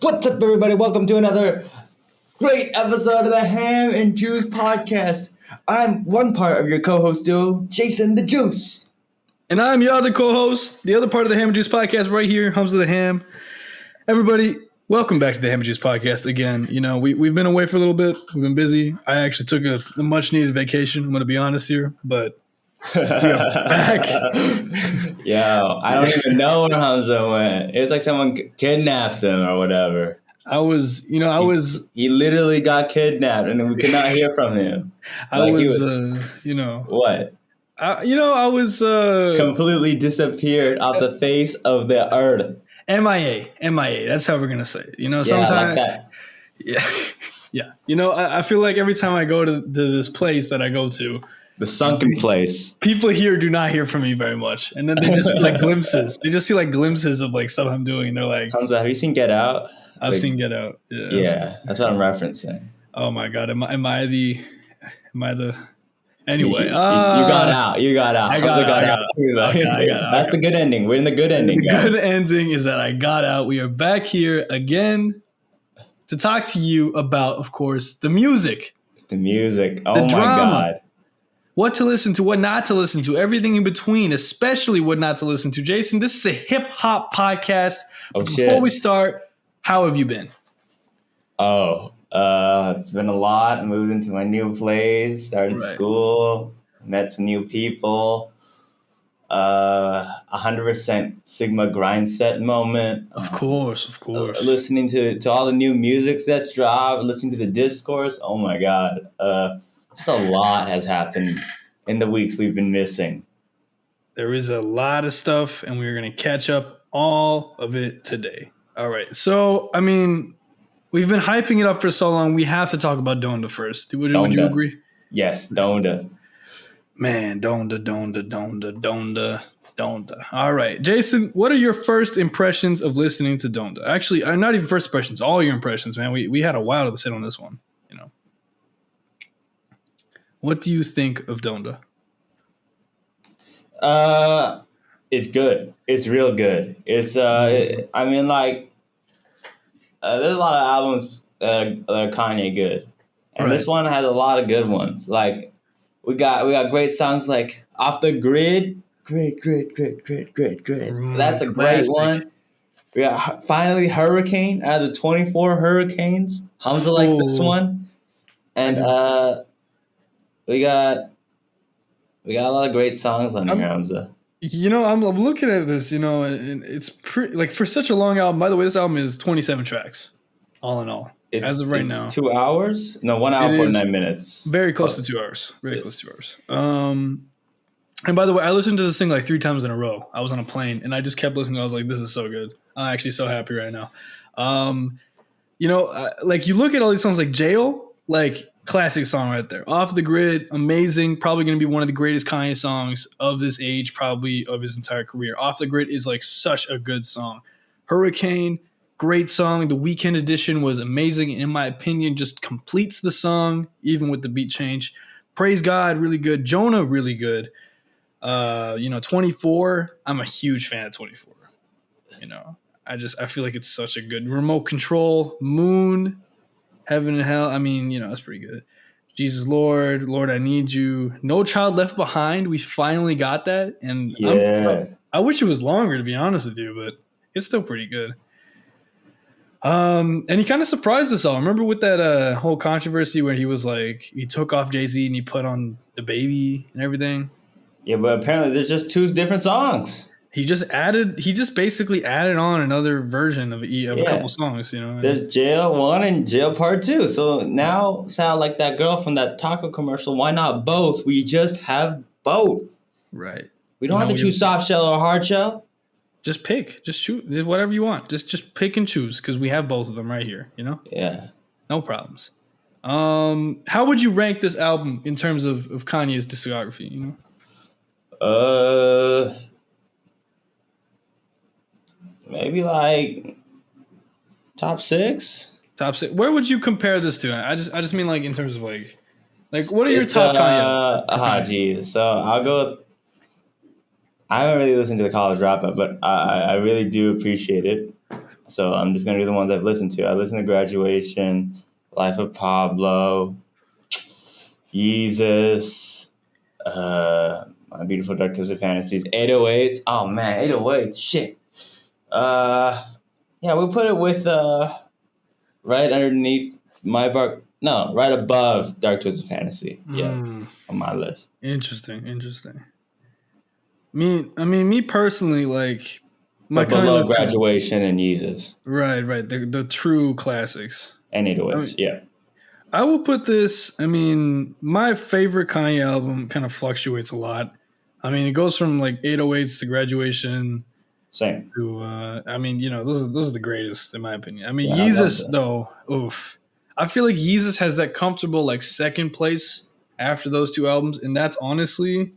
What's up, everybody? Welcome to another great episode of the Ham and Juice podcast. I'm one part of your co-host duo, Jason the Juice. And I'm your other co-host, the other part of the Ham and Juice podcast right here, Hums of the Ham. Everybody, welcome back to the Ham and Juice podcast again. You know, we've been away for a little bit. We've been busy. I actually took a much-needed vacation. I'm going to be honest here, but we are back. Yo, I don't even know where Hamza went. It was like someone kidnapped him or whatever. He literally got kidnapped and we could not hear from him. What? I was completely disappeared off the face of the earth. MIA. That's how we're gonna say it. You know, sometimes. Like that. Yeah. You know, I feel like every time I go to this place that I go to, the sunken place, people here do not hear from me very much, and then they just see like glimpses. They just see like glimpses of like stuff I'm doing, and they're like, Hamza, have you seen Get Out? I've seen Get Out. Yeah, that's what I'm referencing. Oh my god, am I the? Anyway, you got out. I got out. That's the good ending. We're in the good ending. The good ending is that I got out. We are back here again to talk to you about, of course, the music. The music. Oh the my drama. God. What to listen to, what not to listen to, everything in between, especially what not to listen to. Jason, this is a hip hop podcast. Before we start, how have you been? It's been a lot. Moved into my new place, started school, met some new people. 100% Sigma grind set moment. Of course. Listening to all the new music that's dropped, listening to the discourse. Oh my God. Just a lot has happened in the weeks we've been missing. There is a lot of stuff, and we're going to catch up all of it today. All right. So, I mean, we've been hyping it up for so long. We have to talk about Donda first. Would you agree? Yes, Donda. Man, Donda. All right. Jason, what are your first impressions of listening to Donda? Actually, not even first impressions, all your impressions, man. We had a while to sit on this one, you know. What do you think of Donda? It's good. It's real good. It's there's a lot of albums that are Kanye good, and This one has a lot of good ones. Like we got great songs like Off the Grid, great. That's a great one. We got finally Hurricane out of the 24 hurricanes. Hamza likes this one, and we got a lot of great songs on here, Hamza. You know, I'm looking at this, you know, and it's pretty, like, for such a long album. By the way, this album is 27 tracks, all in all. As of right now. 2 hours? No, 1 hour, 49 minutes. Very close to 2 hours. Close to 2 hours. And by the way, I listened to this thing like 3 times in a row. I was on a plane, and I just kept listening. I was like, this is so good. I'm actually so happy right now. You know, like, you look at all these songs like Jail, like, classic song right there. Off the Grid, amazing. Probably going to be one of the greatest Kanye songs of this age, probably of his entire career. Off the Grid is like such a good song. Hurricane, great song. The Weekend edition was amazing. In my opinion, just completes the song, even with the beat change. Praise God, really good. Jonah, really good. 24. I'm a huge fan of 24. You know, I feel like it's such a good Remote Control, Moon, Heaven and Hell. I mean, you know, that's pretty good. Jesus Lord, I Need You. No Child Left Behind. We finally got that. And I wish it was longer, to be honest with you, but it's still pretty good. And he kind of surprised us all. Remember with that whole controversy where he was like, he took off Jay-Z and he put on the Baby and everything? Yeah, but apparently there's just 2 different songs. He just basically added on another version of a couple songs, you know. There's Jail 1 and Jail Part 2. So now sound like that girl from that taco commercial. Why not both? We just have both. Right. We don't have to choose soft shell or hard shell. Just pick. Just choose whatever you want. Just pick and choose because we have both of them right here, you know? Yeah. No problems. How would you rank this album in terms of Kanye's discography, you know? Maybe like top 6. Top 6. Where would you compare this to? I just mean like in terms of like what are your top Kanye? Geez. So I'll go with, I haven't really listened to the college rap, but I really do appreciate it. So I'm just gonna do the ones I've listened to. I listened to Graduation, Life of Pablo, Yeezus, My Beautiful Dark Twisted Fantasies, 808s. Oh man, 808s, shit. Yeah, we put it with right underneath right above Dark Twisted Fantasy. Yeah, on my list. Interesting. Me personally, like my But kind of below list Graduation and Yeezus. right, the true classics. And 808s, yeah. I will put this. I mean, my favorite Kanye album kind of fluctuates a lot. I mean, it goes from like 808s to Graduation. Same. To I mean, those are the greatest in my opinion. I mean, Yeah, Yeezus though, oof. I feel like Yeezus has that comfortable like second place after those two albums, and that's honestly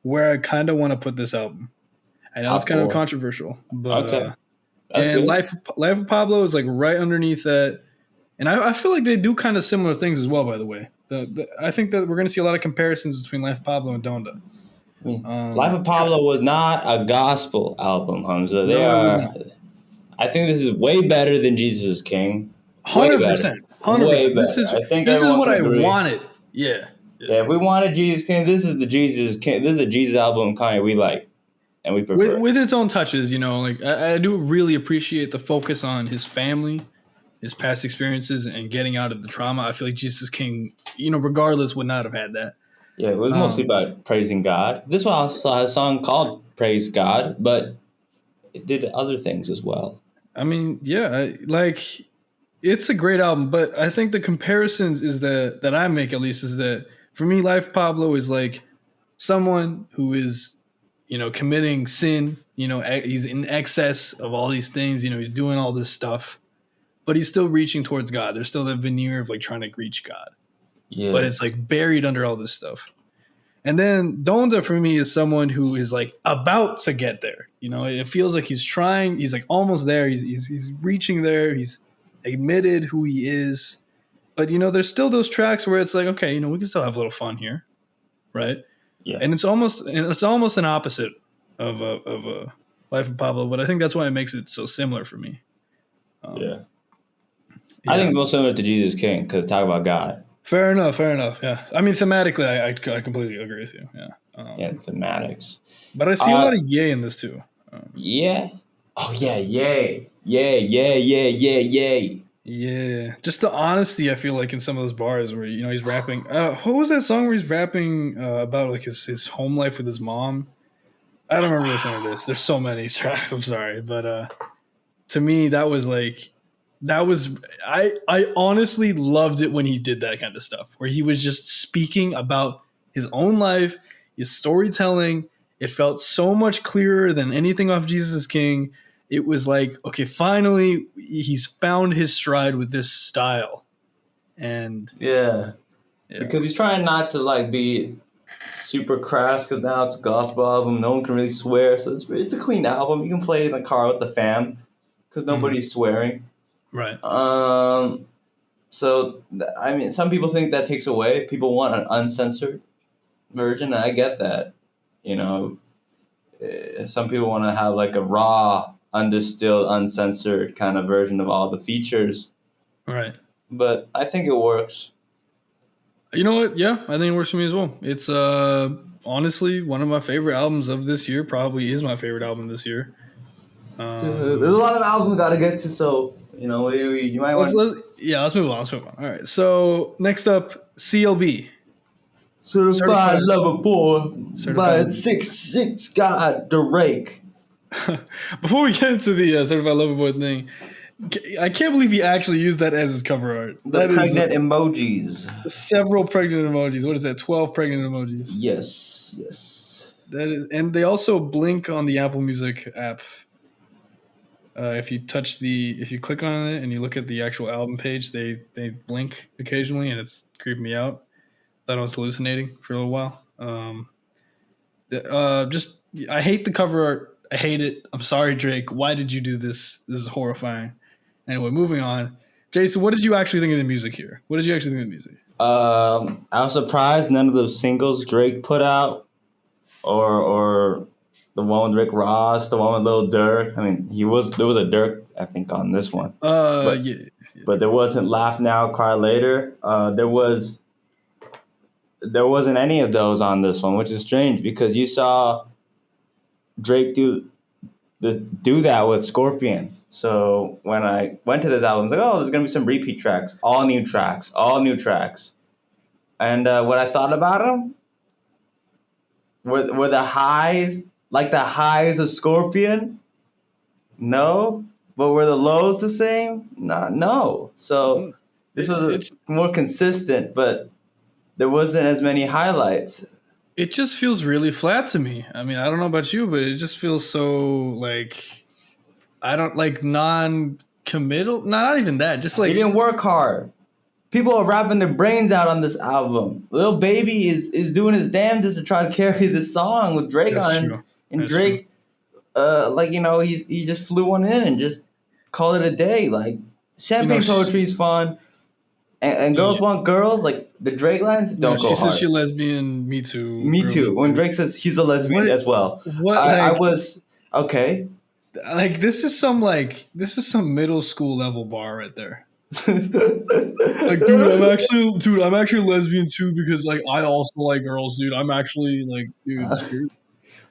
where I kind of want to put this album. I know it's kind of controversial, but okay, that's and good. Life of Pablo is like right underneath that, and I feel like they do kind of similar things as well. By the way, I think that we're going to see a lot of comparisons between Life of Pablo and Donda. Life of Pablo was not a gospel album, Hamza. They are. I think this is way better than Jesus is King. 100%. 100%. Way better. I think this is what I agree. wanted. Yeah. If we wanted Jesus King, this is the Jesus King. This is the Jesus album Kanye we like, and we prefer. With its own touches, like I do really appreciate the focus on his family, his past experiences, and getting out of the trauma. I feel like Jesus King, regardless, would not have had that. Yeah, it was mostly about praising God. This one also has a song called "Praise God," but it did other things as well. I mean, yeah, it's a great album, but I think the comparisons is that I make at least is that for me, Life Pablo is like someone who is, committing sin. He's in excess of all these things. He's doing all this stuff, but he's still reaching towards God. There's still that veneer of like trying to reach God. Yeah. But it's like buried under all this stuff. And then Donda for me is someone who is like about to get there. It feels like he's trying. He's like almost there. He's reaching there. He's admitted who he is. But there's still those tracks where it's like, okay, we can still have a little fun here, right? Yeah. And it's almost an opposite of a Life of Pablo. But I think that's why it makes it so similar for me. Yeah. I think it's most similar to Jesus King because talk about God. Fair enough. Yeah. I mean, thematically, I completely agree with you. Yeah. Thematics. But I see a lot of yay in this too. Yeah. Oh yeah, yay. Yeah. Just the honesty I feel like in some of those bars where he's rapping. What was that song where he's rapping about like his home life with his mom? I don't remember which one it is. There's so many tracks. I'm sorry, but to me I honestly loved it when he did that kind of stuff where he was just speaking about his own life, his storytelling. It felt so much clearer than anything off Jesus is King. It was like, okay, finally he's found his stride with this style. And yeah. Because he's trying not to like be super crass because now it's a gospel album. No one can really swear. So it's a clean album. You can play it in the car with the fam because nobody's swearing. Right. So, I mean, some people think that takes away. People want an uncensored version, and I get that. Some people want to have like a raw, undistilled, uncensored kind of version of all the features. Right. But I think it works. You know what? Yeah, I think it works for me as well. It's honestly one of my favorite albums of this year. Probably is my favorite album this year. There's a lot of albums we got to get to, so you might want. Let's move on. All right. So next up, CLB. Certified Lover Boy by 6'6" God Drake. Before we get into the Certified Lover Boy thing, I can't believe he actually used that as his cover art. The pregnant emojis. Several pregnant emojis. What is that? 12 pregnant emojis. Yes. That is, and they also blink on the Apple Music app. If you click on it and you look at the actual album page, they blink occasionally, and it's creeping me out. Thought I was hallucinating for a little while. I hate the cover art. I hate it. I'm sorry, Drake. Why did you do this? This is horrifying. Anyway, moving on. Jason, what did you actually think of the music here? What did you actually think of the music? I was surprised none of those singles Drake put out or the one with Rick Ross, the one with Lil Durk. I mean, there was a Durk, I think, on this one, but Yeah. but there wasn't Laugh Now, Cry Later. There wasn't any of those on this one, which is strange because you saw Drake do that with Scorpion. So when I went to this album, I was like, oh, there's gonna be some repeat tracks, all new tracks, all new tracks. And what I thought about them were the highs, like the highs of Scorpion. No, but were the lows the same? No. So this was more consistent, but there wasn't as many highlights. It just feels really flat to me. I mean, I don't know about you, but it just feels so like I don't like non-committal. Not even that. Just like He didn't work hard. People are rapping their brains out on this album. Lil Baby is doing his damnedest to try to carry this song with Drake on it. And That's Drake, he just flew one in and just called it a day. Like, Champagne Poetry is fun. And girls want girls, like the Drake lines don't go hard. She said she's lesbian, me too. Me too. When Drake says he's a lesbian as well. I was, okay. Like, this is some middle school level bar right there. Like, dude, I'm actually lesbian too because like I also like girls, dude. I'm actually like, dude.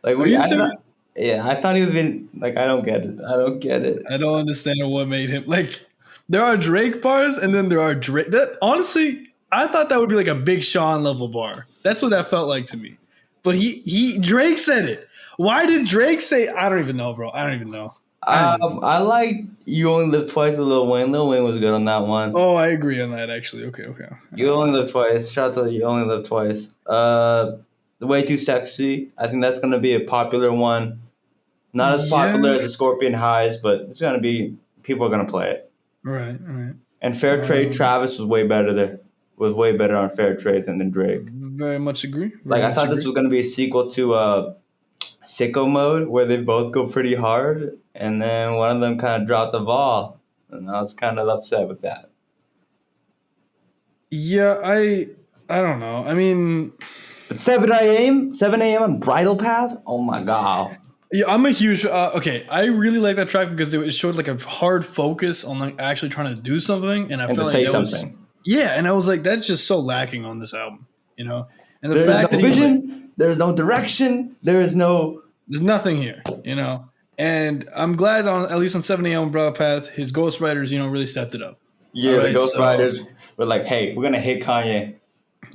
Like, I thought he was being like, I don't get it. I don't understand what made him like. There are Drake bars, and then there are Drake. That honestly, I thought that would be like a Big Sean level bar. That's what that felt like to me. But Drake said it. Why did Drake say? I don't even know, bro. I don't even know. I like You Only Live Twice with Lil Wayne. Lil Wayne was good on that one. Oh, I agree on that, actually. Okay. You Only Live Twice. Shout out to You Only Live Twice. Way Too Sexy. I think that's going to be a popular one. Not as popular as the Scorpion Highs, but it's going to be, people are going to play it. Right. And Fair Trade, Travis was way better there. Was way better on Fair Trade than Drake. Very much agree. I thought this was going to be a sequel to Sicko Mode, where they both go pretty hard, and then one of them kind of dropped the ball, and I was kind of upset with that. Yeah, I don't know. I mean, but 7 a.m. on Bridal Path. Oh my god. Yeah, I'm a huge. Okay, I really like that track because it showed like a hard focus on like actually trying to do something, and I felt like that was, and I was like, that's just so lacking on this album, you know. And the fact that vision, there's no direction, there's nothing here, you know. And I'm glad at least on 7 a.m. Broad Path, his ghostwriters, really stepped it up. Yeah, right? The ghostwriters were like, hey, we're gonna hit Kanye.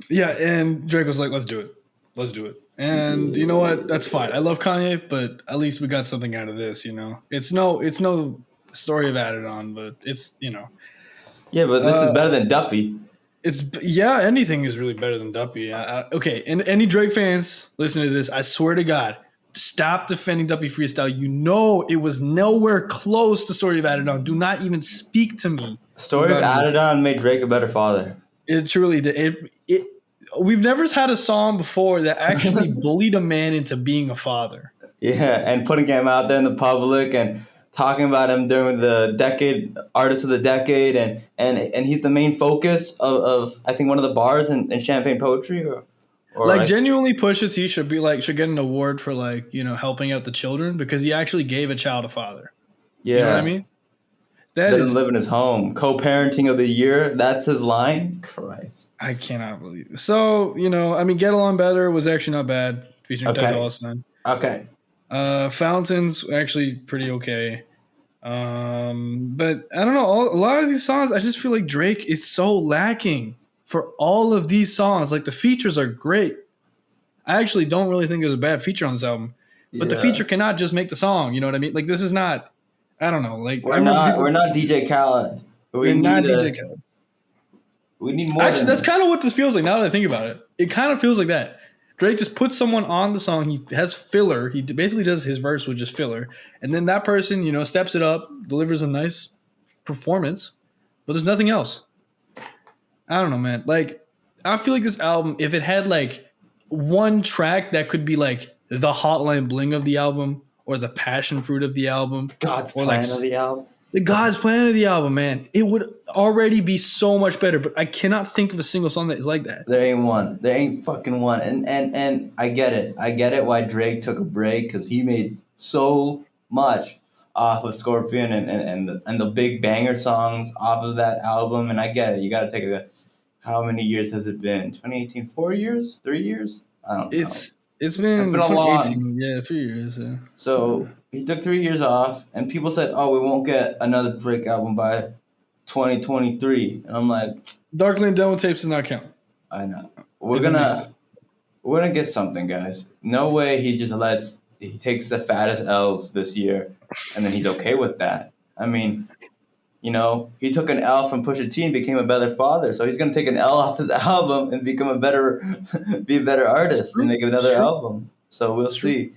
Yeah, and Drake was like, let's do it. And you know what? That's fine. I love Kanye, but at least we got something out of this, you know. It's no story of Added On, but it's, you know. Yeah, but this is better than Duppy. Anything is really better than Duppy. Okay, and any Drake fans listening to this, I swear to God, stop defending Duppy Freestyle. You know it was nowhere close to Story of Added On. Do not even speak to me. Story of Added On made Drake a better father. It truly did. We've never had a song before that actually bullied a man into being a father. Yeah, and putting him out there in the public and talking about him during the decade, Artist of the Decade, and he's the main focus of I think one of the bars in Champagne Poetry or like genuinely Pusha T should get an award for like, helping out the children because he actually gave a child a father. Yeah. You know what I mean? Doesn't live in his home. Co-parenting of the year, that's his line. Christ. I cannot believe it. So, Get Along Better was actually not bad, featuring Doug Dollison. Okay. Fountains, actually pretty okay. But I don't know, a lot of these songs, I just feel like Drake is so lacking for all of these songs. Like, the features are great. I actually don't really think there's a bad feature on this album. But the feature cannot just make the song, you know what I mean? Like, this is not... I don't know. Like we're not DJ Khaled. We're not DJ Khaled. We need more. Actually, that's kind of what this feels like. Now that I think about it, it kind of feels like that. Drake just puts someone on the song. He has filler. He basically does his verse with just filler, and then that person, steps it up, delivers a nice performance, but there's nothing else. I don't know, man. Like, I feel like this album, if it had like one track that could be like the Hotline Bling of the album. Or the passion fruit of the album. God's plan of the album. the God's Plan of the album, man, it would already be so much better. But I cannot think of a single song that is like that. There ain't one. There ain't fucking one. And I get it. I get it why Drake took a break, because he made so much off of Scorpion and the big banger songs off of that album. And I get it. You got to take a. How many years has it been? 2018, 4 years? 3 years? I don't know. It's been a long. 2018. Yeah, 3 years. Yeah. So he took 3 years off, and people said, "Oh, we won't get another Drake album by 2023." And I'm like, Dark Lane demo tapes does not count. I know. We're gonna get something, guys. No way he takes the fattest L's this year, and then he's okay with that. I mean, he took an L from Pusha T and became a better father, so he's gonna take an L off this be a better artist, and make another album. So we'll see.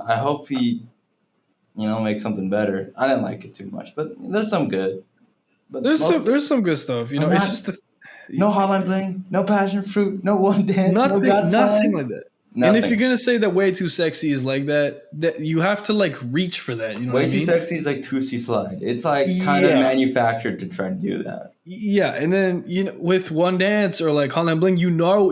I hope he, makes something better. I didn't like it too much, but there's some good. But there's some good stuff. It's just no Hotline Bling, no Passion Fruit, no One Dance, nothing like that. Nothing. And if you're gonna say that Way Too Sexy is like that you have to like reach for that. Way Too Sexy is like Tootsie Slide. It's like kind of manufactured to try to do that. Yeah, and then with One Dance or like Hotline Bling, you know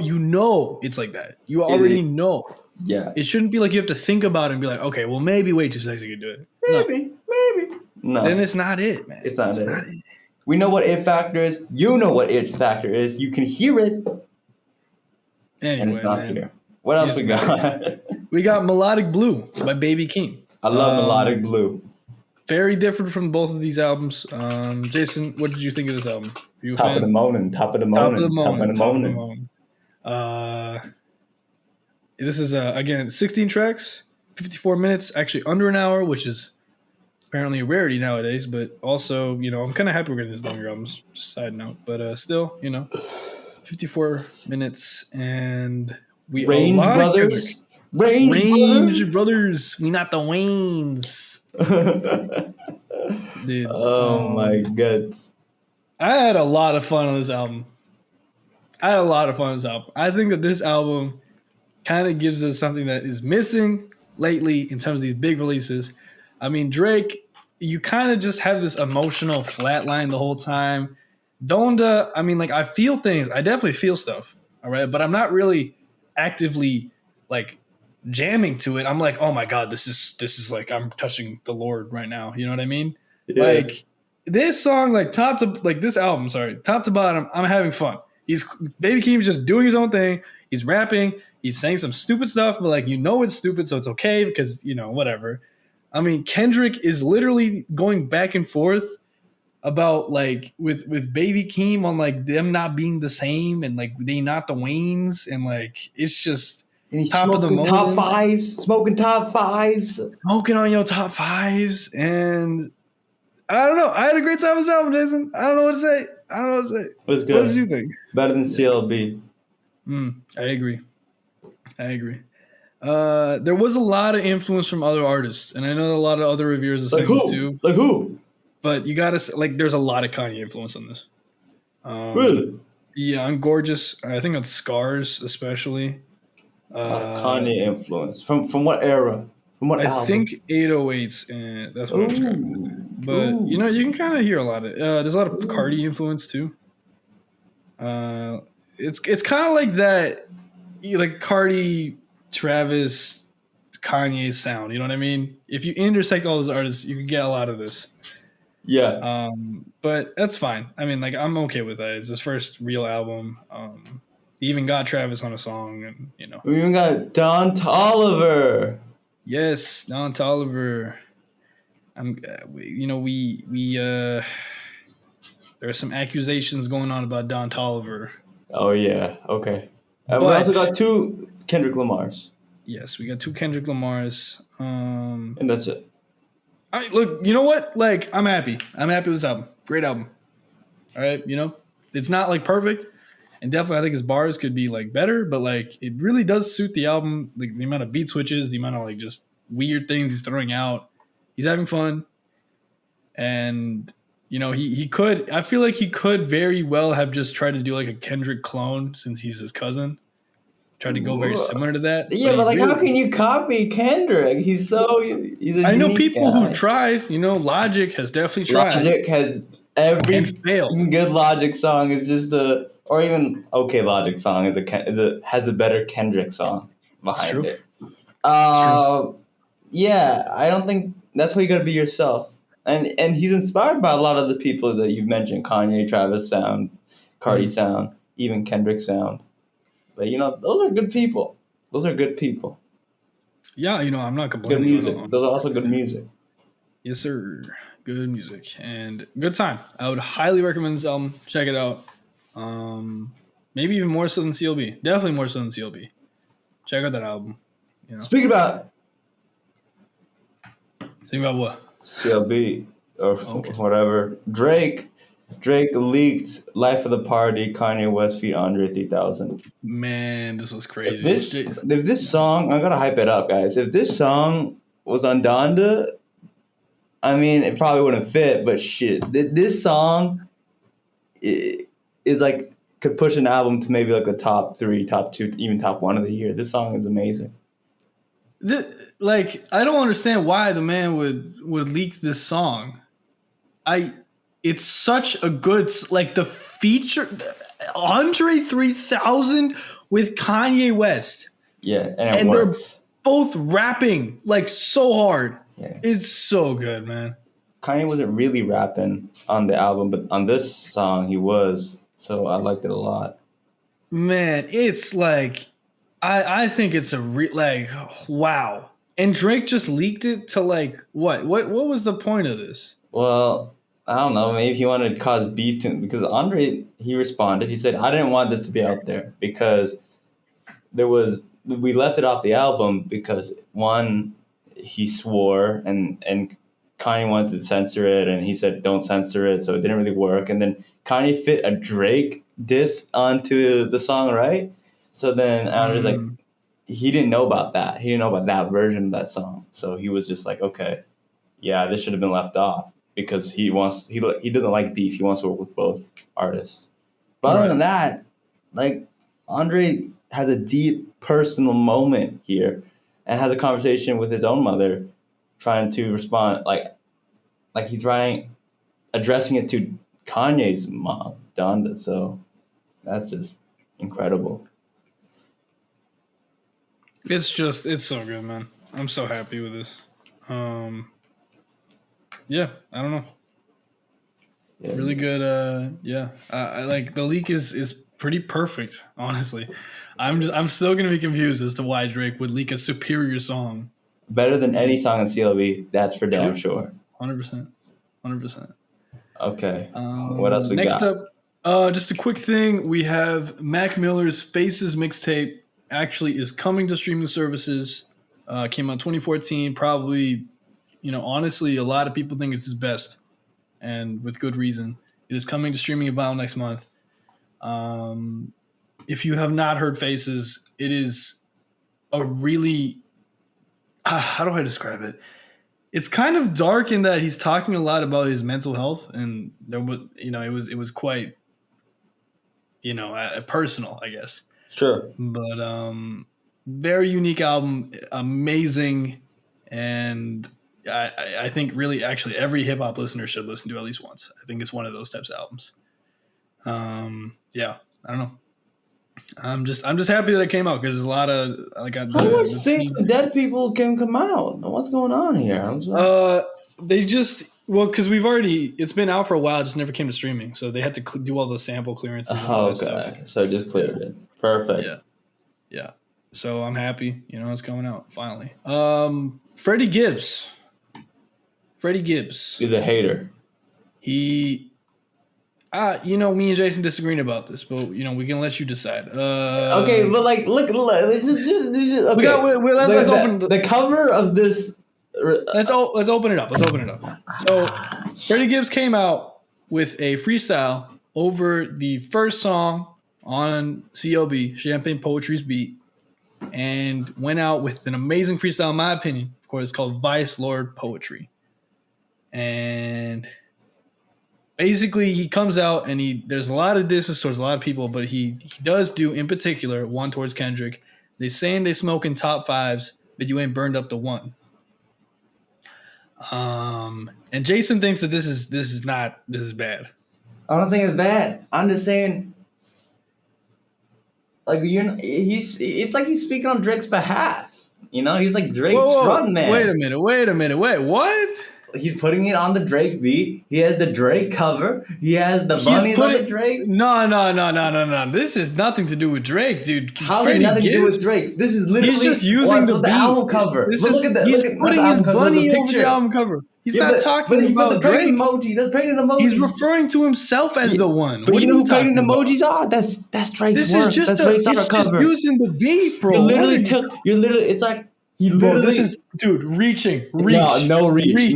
it's like that. You already know. Yeah. It shouldn't be like you have to think about it and be like, okay, well maybe Way Too Sexy could do it. Maybe. No. Then it's not it, man. It's not it. We know what It Factor is. You know what It Factor is. You can hear it. Anyway, and it's not here. What else we got? We got Melodic Blue by Baby Keem. I love Melodic Blue. Very different from both of these albums. Jason, what did you think of this album? Top of the morning. This is, again, 16 tracks, 54 minutes, actually under an hour, which is apparently a rarity nowadays. But also, I'm kind of happy we're getting these longer albums, just a side note. But still, 54 minutes and... Range Brothers. Range Brothers. We not the Waynes. Dude. Oh my god. I had a lot of fun on this album. I think that this album kind of gives us something that is missing lately in terms of these big releases. I mean, Drake, you kind of just have this emotional flatline the whole time. Donda, I mean, like, I feel things. I definitely feel stuff. All right. But I'm not really actively like jamming to it. I'm like, oh my god, this is like I'm touching the Lord right now. You know what I mean? Yeah. Like this song, like top to bottom, I'm having fun. Baby Keem's just doing his own thing. He's rapping. He's saying some stupid stuff, but like it's stupid, so it's okay because whatever. I mean, Kendrick is literally going back and forth about like with Baby Keem on like them not being the same and like they not the Waynes and like it's just top of the moment. Smoking top fives, smoking on your top fives, and I don't know. I had a great time with this album, Jason. I don't know what to say. It was good. What did you think? Better than CLB. I agree. There was a lot of influence from other artists, and I know a lot of other reviewers are saying this too. Like who? But you gotta like, there's a lot of Kanye influence on this. Really? Yeah, I'm Gorgeous. I think on Scars especially. Kanye influence from what era? From what album? I think 808s, and that's what I'm describing. But you can kind of hear a lot of. There's a lot of Cardi influence too. It's kind of like that, like Cardi, Travis, Kanye sound. You know what I mean? If you intersect all those artists, you can get a lot of this. Yeah. But that's fine. I mean, like, I'm okay with that. It's his first real album. He even got Travis on a song, and we even got Don Toliver. Yes, Don Toliver. there are some accusations going on about Don Toliver. Oh yeah, okay. We also got 2 Kendrick Lamars. Yes, we got 2 Kendrick Lamars. And that's it. Look, you know what? Like, I'm happy. I'm happy with this album. Great album. All right, it's not like perfect, and definitely I think his bars could be like better, but like it really does suit the album. Like the amount of beat switches, the amount of like just weird things he's throwing out. He's having fun, and he could. I feel like he could very well have just tried to do like a Kendrick clone since he's his cousin. tried to go very similar to that. Yeah, but like, how can you copy Kendrick? He's a I know unique people guy. who've tried. Logic has definitely tried. Logic has every and failed. good Logic song is just or even okay Logic song has a better Kendrick song behind it. It's true. Yeah, I don't think that's why you gotta be yourself. And he's inspired by a lot of the people that you've mentioned: Kanye, Travis sound, Cardi sound, even Kendrick sound. But those are good people. Those are good people. Yeah, I'm not complaining. Good music. Those are also good music. Yes, sir. Good music and good time. I would highly recommend this album. Check it out. Maybe even more so than CLB. Definitely more so than CLB. Check out that album. Speaking about what? CLB or whatever. Drake leaked "Life of the Party" Kanye West feat Andre 3000. Man, this was crazy. If this song, I gotta hype it up, guys. If this song was on Donda, I mean, it probably wouldn't fit. But shit, this song is like could push an album to maybe like the top 3, top 2, even top 1 of the year. This song is amazing. I don't understand why the man would leak this song. It's such a good, the feature, Andre 3000 with Kanye West. Yeah, and it works. They're both rapping so hard. Yeah. It's so good, man. Kanye wasn't really rapping on the album, but on this song he was. So I liked it a lot. Man, it's I think it's wow. And Drake just leaked it to what? What was the point of this? Well, I don't know. Maybe he wanted to cause beef because Andre, he responded. He said, "I didn't want this to be out there because we left it off the album because one, he swore and Kanye wanted to censor it, and he said don't censor it, so it didn't really work. And then Kanye fit a Drake diss onto the song, right? So then Andre's like, he didn't know about that. He didn't know about that version of that song. So he was just like, okay, yeah, this should have been left off because he doesn't like beef. He wants to work with both artists. But other than that, Andre has a deep personal moment here and has a conversation with his own mother trying to respond like he's addressing it to Kanye's mom, Donda. So that's just incredible. It's so good, man. I'm so happy with this. Yeah, I don't know. Yeah, really good. Yeah, I like the leak is pretty perfect. Honestly, I'm still gonna be confused as to why Drake would leak a superior song. Better than any song in CLB. That's for damn sure. 100%. Okay. What else we next got? Next up, just a quick thing. We have Mac Miller's Faces mixtape. Actually, is coming to streaming services. Came out 2014. Probably, honestly, a lot of people think it's his best, and with good reason. It is coming to streaming about next month. If you have not heard Faces, it is a really how do I describe it? It's kind of dark in that he's talking a lot about his mental health, and there was, it was quite, personal, I guess. Sure. But very unique album, amazing, and I think really actually every hip hop listener should listen to at least once. I think it's one of those types of albums. Yeah, I don't know. I'm just happy that it came out because there's a lot of how much Sing for Dead people can come out? What's going on here? They just because it's been out for a while, it just never came to streaming, so they had to do all the sample clearances. Okay, so just cleared it. Perfect. Yeah. So I'm happy, it's coming out finally. Freddie Gibbs. He's a hater. He. Me and Jason disagreeing about this, but we can let you decide. Okay, but look, just okay. Let's open the cover of this. Let's open it up. So, Freddie Gibbs came out with a freestyle over the first song on CLB, Champagne Poetry's beat, and went out with an amazing freestyle, in my opinion. Of course, it's called Vice Lord Poetry, and basically he comes out and there's a lot of disses towards a lot of people, but he does do in particular one towards Kendrick. They saying they smoking top fives, but you ain't burned up the one. And Jason thinks that this is bad. I don't think it's bad. I'm just saying, like it's like he's speaking on Drake's behalf. You know, he's like Drake's front man. Wait a minute. Wait, what? He's putting it on the Drake beat. He has the Drake cover. He has the bunnies on the Drake. No. This has nothing to do with Drake, dude. How's it nothing to do with Drake? This is literally he's just using the album cover. He's putting his bunny over the album cover. He's not talking about Drake. Emoji. That's pregnant emoji. He's referring to himself as the one. But you know who pregnant emojis are? That's Drake's This work. is just That's just using the beat, bro. It's like he literally. Bro, this is reaching. No reach.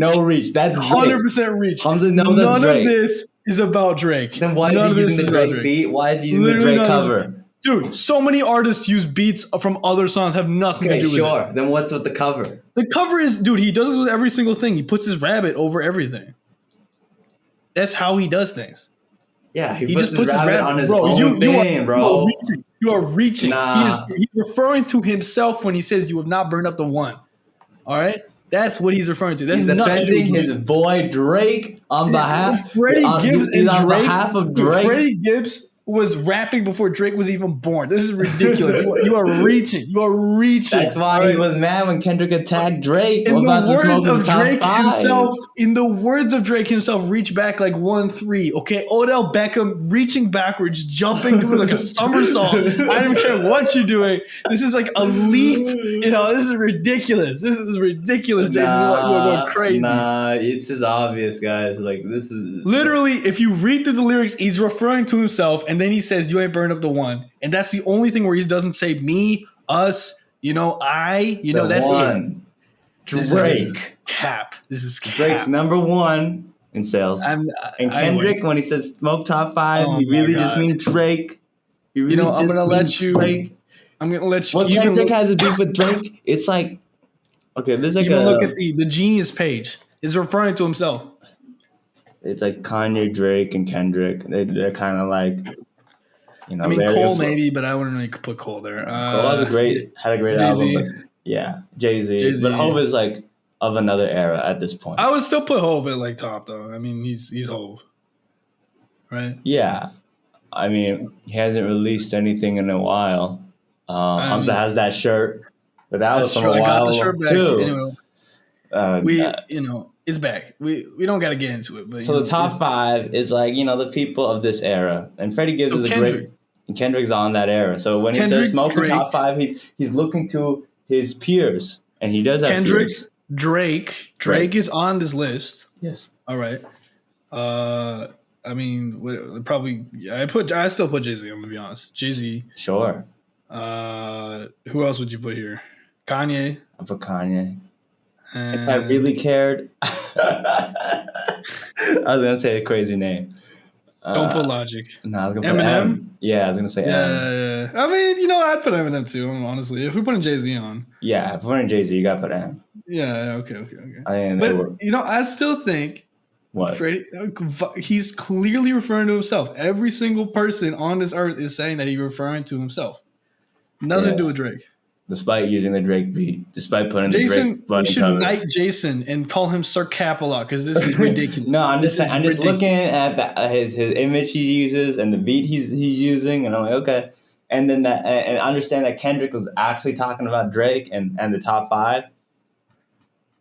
That's 100% reach. None of this is about Drake. Then why is he using the Drake beat? Why is he using the Drake cover? Dude, so many artists use beats from other songs have nothing to do with it. Sure. Then what's with the cover? The cover is, dude, he does it with every single thing. He puts his rabbit over everything. That's how he does things. Yeah, he puts his rabbit on his own thing, bro. You are reaching. Nah. He's referring to himself when he says you have not burned up the one. All right? That's what he's referring to. That's he's defending his boy Drake on behalf of Drake. Behalf of Drake. Freddie Gibbs was rapping before Drake was even born. This is ridiculous. You are reaching. That's why he was mad when Kendrick attacked Drake. In the words of Drake himself, reach back like 1-3. Okay, Odell Beckham reaching backwards, jumping, doing like a somersault. I don't even care what you're doing. This is like a leap. You know, this is ridiculous. Jason. You're going crazy. Nah, it's just obvious, guys. Like this is literally, if you read through the lyrics, he's referring to himself, and then he says, "You ain't burned up the one," and that's the only thing where he doesn't say me, us, I, that's one. It. Drake. This is cap. Drake's number one in sales. And Kendrick, when he says smoke top five, he really just means Drake. He really I'm gonna let you. Drake. I'm gonna let you. Well, Kendrick has a beef with Drake. It's like, okay, there's like look at the Genius page. It's referring to himself. It's like Kanye, Drake, and Kendrick. They're kind of like, I mean, Cole maybe, but I wouldn't really put Cole there. Cole had a great Jay-Z. album. Yeah, Jay-Z. But Hov is like of another era at this point. I would still put Hov at like top though. I mean, he's Hov, right? Yeah, I mean, he hasn't released anything in a while. Hamza has that shirt, but that was from a while I got the shirt back. too. Anyway, it's back. We don't got to get into it. But so the top five is like the people of this era, and Freddie Gibbs is a great. And Kendrick's on that era. So when he says smoke the top five, he's looking to his peers, and he does have peers. Drake is on this list. Yes. All right. I mean, probably. I still put Jay-Z. I'm gonna be honest. Jay-Z. Sure. Who else would you put here? Kanye. I put Kanye. If I really cared, I was gonna say a crazy name. Don't put Logic. No, I was gonna Eminem. put M. Yeah, I was gonna say M. Yeah. I mean, I'd put Eminem too. Honestly, if we're putting Jay-Z on. Yeah, if we're putting Jay-Z, you gotta put M. Yeah. Okay. But I still think. What? Freddie, he's clearly referring to himself. Every single person on this earth is saying that he's referring to himself. Nothing to do with Drake. Despite using the Drake beat, despite putting the Drake bunny we should cover. knight Jason and call him Sir Cap a lot because this is ridiculous. No, I'm just looking at his image he uses and the beat he's using, and I'm like, okay. And then and understand that Kendrick was actually talking about Drake and the top five.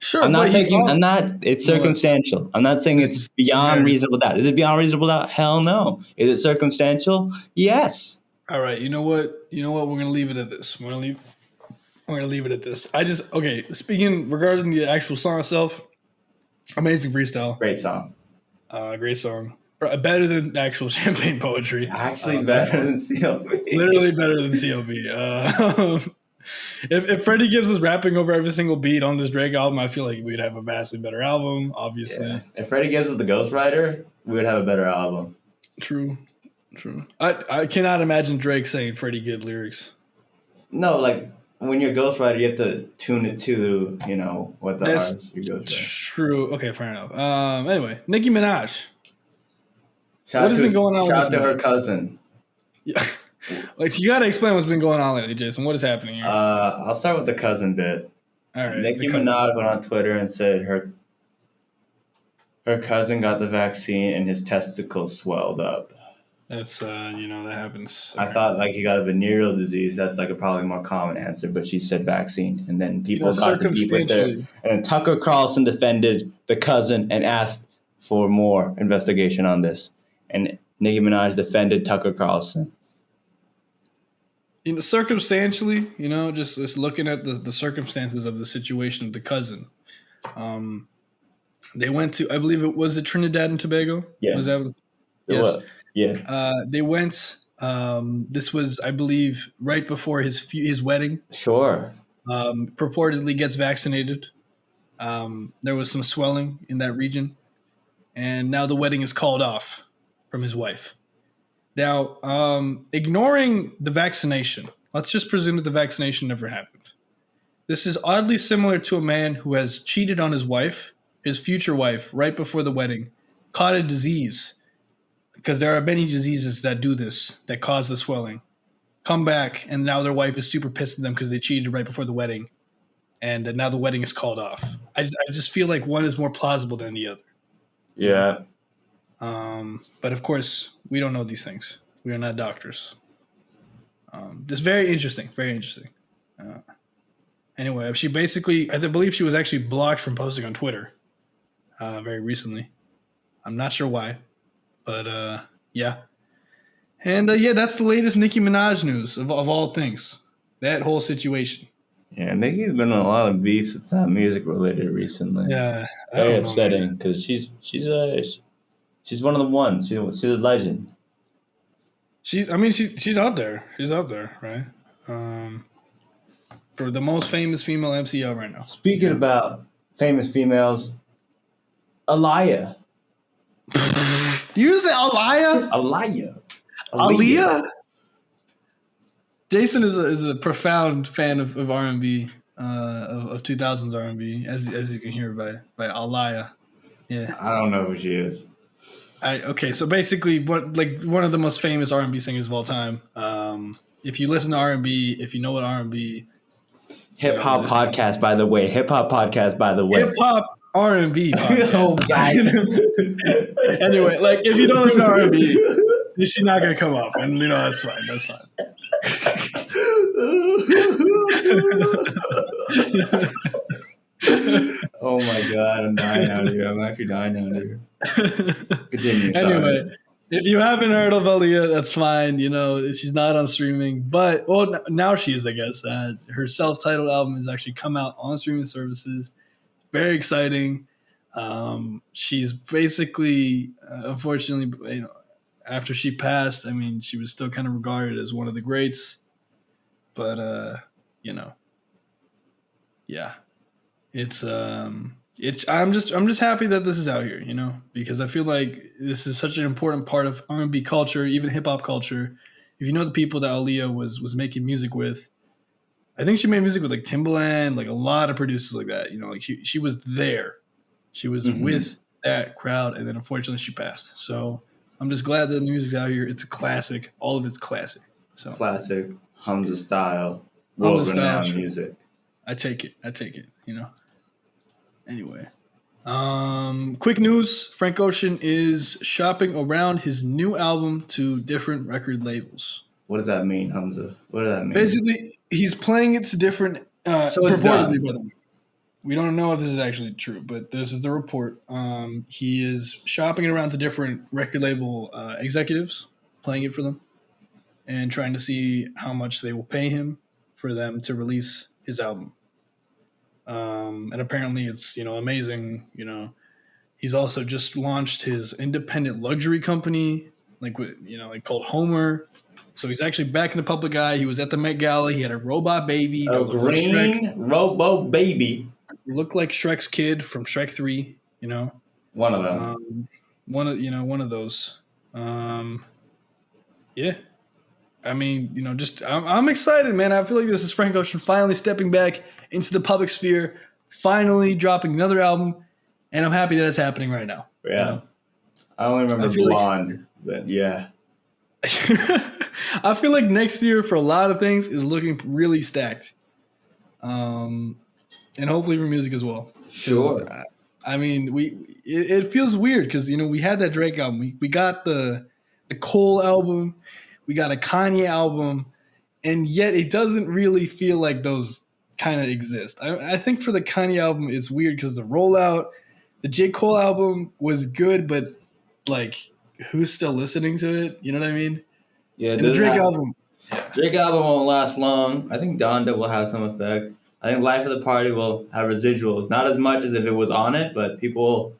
Sure, it's circumstantial. I'm not saying it's beyond reasonable doubt. Is it beyond reasonable doubt? Hell no. Is it circumstantial? Yes. All right. You know what? We're gonna leave it at this. We're gonna leave it at this. Speaking regarding the actual song itself, amazing freestyle. Great song. Great song. Better than actual Champagne Poetry. Actually, better than CLB. Literally better than CLB. If Freddie Gibbs is rapping over every single beat on this Drake album, I feel like we'd have a vastly better album, obviously. Yeah. If Freddie Gibbs was the ghostwriter, we would have a better album. True. I cannot imagine Drake saying Freddie Gibbs lyrics. No, like when you're a ghostwriter, you have to tune it to, what the artist you're ghostwriting. True. Okay, fair enough. Anyway, Nicki Minaj. What has been going on? Shout out to her cousin. Yeah. Like, you got to explain what's been going on lately, Jason. What is happening here? I'll start with the cousin bit. All right. Nicki Minaj went on Twitter and said her cousin got the vaccine and his testicles swelled up. That's that happens. I thought like he got a venereal disease. That's like a probably more common answer, but she said vaccine, and then people got to beef with her. And Tucker Carlson defended the cousin and asked for more investigation on this, and Nicki Minaj defended Tucker Carlson. Circumstantially, just looking at the circumstances of the situation of the cousin. They went to, I believe it Trinidad and Tobago? Yes. Was that? Yes. Yeah. They went, this was, I believe, right before his wedding. Sure. Purportedly gets vaccinated. There was some swelling in that region. And now the wedding is called off from his wife. Now, ignoring the vaccination, let's just presume that the vaccination never happened. This is oddly similar to a man who has cheated on his wife, his future wife, right before the wedding, caught a disease, because there are many diseases that do this, that cause the swelling, come back, and now their wife is super pissed at them because they cheated right before the wedding, and now the wedding is called off. I just feel like one is more plausible than the other. Yeah. But of course, we don't know these things. We are not doctors. Just very interesting. Very interesting. Anyway, she basically, I believe she was actually blocked from posting on Twitter very recently. I'm not sure why, but yeah. And yeah, that's the latest Nicki Minaj news of all things. That whole situation. Yeah, Nicki's been in a lot of beefs. It's not music related recently. Yeah, very upsetting because she's one of the ones. She's a legend. She's up there. She's up there, right? For the most famous female MCO right now. Speaking about famous females, Aliyah. Do you say Aliyah? Aliyah? Jason is a profound fan of R&B, of 2000s R&B, as you can hear by Aliyah. Yeah. I don't know who she is. Okay, so basically, one of the most famous R&B singers of all time. If you listen to R&B, if you know what R&B, hip hop podcast, by the way. Hip hop R&B podcast. Oh God. Anyway, like if you don't listen to R&B, she's not gonna come up, and that's fine. That's fine. Oh my God, I'm dying out here. I'm actually dying out here. Continue. Anyway, if you haven't heard of Aliyah, that's fine. She's not on streaming, but now she is, I guess. Her self-titled album has actually come out on streaming services. Very exciting. She's basically, unfortunately, after she passed, I mean, she was still kind of regarded as one of the greats. But yeah, I'm just happy that this is out here, because I feel like this is such an important part of R&B culture, even hip hop culture. If you know the people that Aliyah was making music with, I think she made music with like Timbaland, like a lot of producers like that. Like she was there, she was with that crowd, and then unfortunately she passed. So I'm just glad that the music's out here. It's a classic, all of it's classic. So classic Hamza style, world-renowned music. I take it. Anyway, quick news: Frank Ocean is shopping around his new album to different record labels. What does that mean, Hamza? What does that mean? Basically, he's playing it to different. Purportedly, by the way, we don't know if this is actually true, but this is the report. He is shopping it around to different record label executives, playing it for them, and trying to see how much they will pay him for them to release his album. And apparently it's, amazing. He's also just launched his independent luxury company, like called Homer. So he's actually back in the public eye. He was at the Met Gala. He had a robot baby. A green robo baby. Looked like Shrek's kid from Shrek 3, One of them. One of those. Yeah. I mean, I'm excited, man. I feel like this is Frank Ocean finally stepping back into the public sphere, finally dropping another album, and I'm happy that it's happening right now. Yeah. I only remember Blonde But yeah. I feel like next year for a lot of things is looking really stacked. And hopefully for music as well. Sure. I mean, it feels weird because we had that Drake album. We got the Cole album, we got a Kanye album, and yet it doesn't really feel like those kind of exist. I think for the Kanye album, it's weird because the rollout, the J. Cole album was good, but like, who's still listening to it? You know what I mean? Yeah, and the Drake album. Drake album won't last long. I think Donda will have some effect. I think Life of the Party will have residuals. Not as much as if it was on it, but people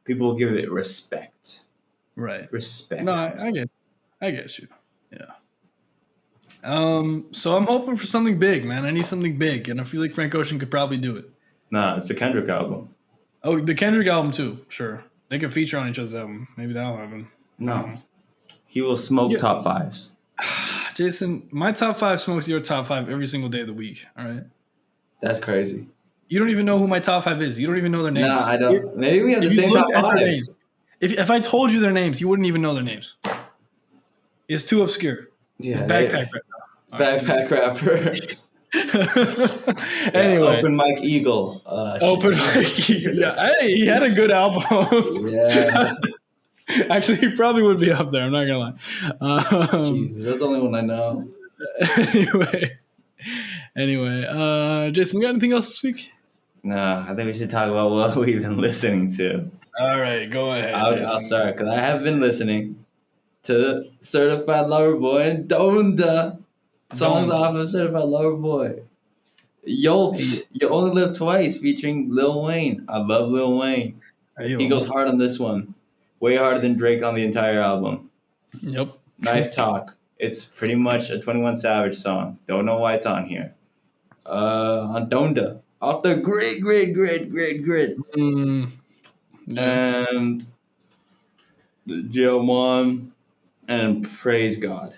will give it respect. Right. Respect. No, I get you. Yeah. So I'm hoping for something big, man. I need something big, and I feel like Frank Ocean could probably do it. Nah, it's a Kendrick album. Oh, the Kendrick album too. Sure, they can feature on each other's album. Maybe that'll happen. No, he will smoke top fives. Jason, my top five smokes your top five every single day of the week. All right. That's crazy. You don't even know who my top five is. You don't even know their names. Nah, I don't. Maybe we have the same top five. Names, if I told you their names, you wouldn't even know their names. It's too obscure. Yeah. Backpack rapper. Backpack rapper. Anyway. Open Mike Eagle. Open Mike Eagle. Yeah. Hey, he had a good album. Yeah. Actually, he probably would be up there. I'm not gonna lie. Jesus, that's the only one I know. Anyway, Jason, we got anything else this week? Nah, I think we should talk about what we've been listening to. All right, go ahead. I'll start because I have been listening to Certified Lover Boy and Donda. Songs off of Certified Lover Boy. Yolt, You Only Live Twice featuring Lil Wayne. I love Lil Wayne. He goes hard on this one. Way harder than Drake on the entire album. Yep. Knife Talk. It's pretty much a 21 Savage song. Don't know why it's on here. On Donda. Off the grid. And the Jail One. And Praise God.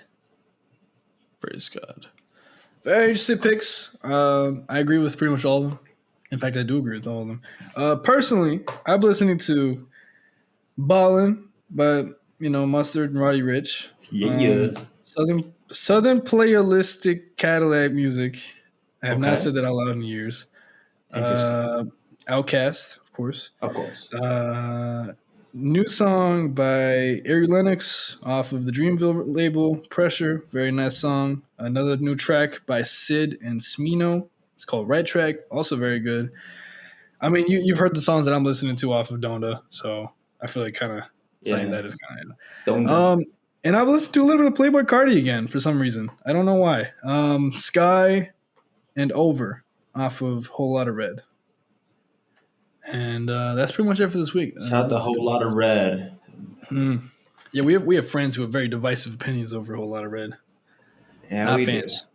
Praise God. Very interesting picks. I agree with pretty much all of them. In fact, I do agree with all of them. Personally, I'm listening to Ballin' by Mustard and Roddy Ricch. Yeah. Southern Playalistic Cadillac music. I have not said that out loud in years. Outkast, of course. Of course. New song by Ari Lennox off of the Dreamville label, Pressure. Very nice song. Another new track by Sid and Smino. It's called Right Track. Also very good. I mean, you've heard the songs that I'm listening to off of Donda, so I feel like kind of saying that is kind of... And I've listened to a little bit of Playboi Carti again for some reason. I don't know why. Sky and Over off of Whole Lotta Red. And that's pretty much it for this week. Shout out to Whole Lotta Red. Yeah, we have friends who have very divisive opinions over Whole Lotta Red. Yeah, not fans.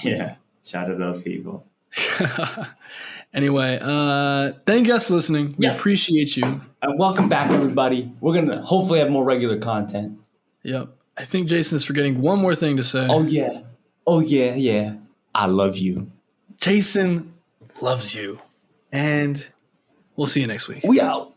Do. Yeah, shout out to those people. Anyway, thank you guys for listening. We appreciate you. And welcome back, everybody. We're going to hopefully have more regular content. Yep. I think Jason is forgetting one more thing to say. Oh, yeah. I love you. Jason loves you. And we'll see you next week. We out.